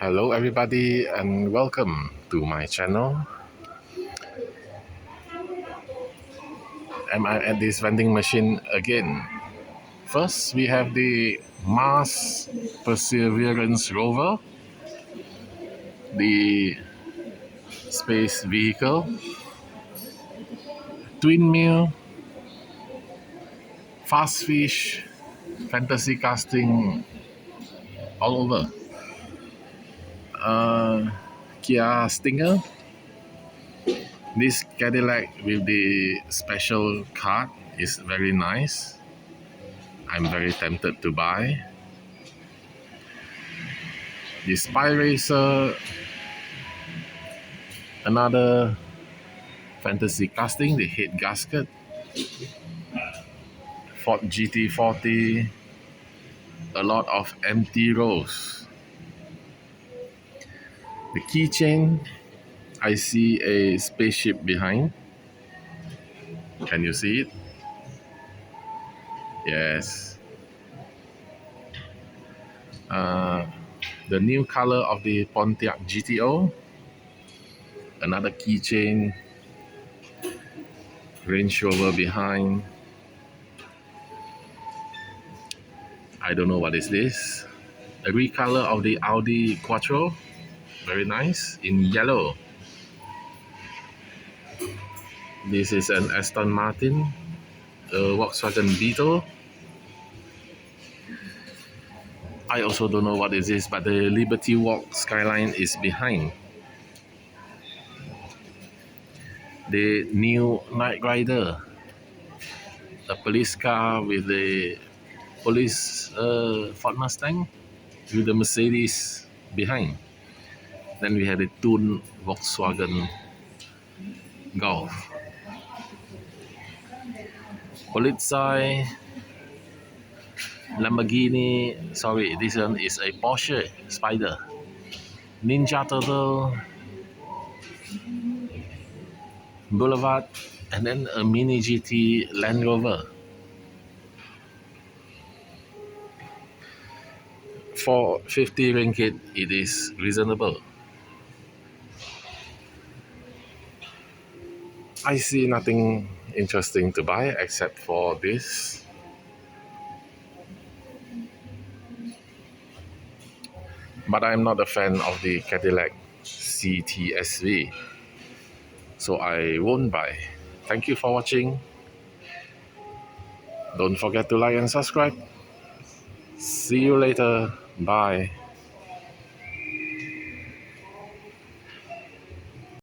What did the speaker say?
Hello everybody and welcome to my channel. Am I at this vending machine again? First we have the Mars Perseverance rover, the space vehicle, twin mill, fast fish, fantasy casting all over. Kia Stinger, this Cadillac with the special card is very nice. I'm very tempted to buy. The Spy Racer, another fantasy casting, the head gasket, Ford GT40, a lot of empty rows. The keychain, I see a spaceship behind. Can you see it? Yes. The new color of the Pontiac GTO, another keychain, Range Rover behind. I don't know what is this. A recolor of the Audi Quattro, very nice, in yellow. This is an Aston Martin, a Volkswagen Beetle. I also don't know what is this, but the Liberty Walk skyline is behind. The new Knight Rider, a police car with the police Ford Mustang with the Mercedes behind. Then we have the tuned Volkswagen Golf. Polizei, Lamborghini, sorry, this one is a Porsche Spider, Ninja Turtle, Boulevard, and then a Mini GT Land Rover. For 50 ringgit, it is reasonable. I see nothing interesting to buy except for this. But I'm not a fan of the Cadillac CTS-V, so I won't buy. Thank you for watching. Don't forget to like and subscribe. See you later. Bye.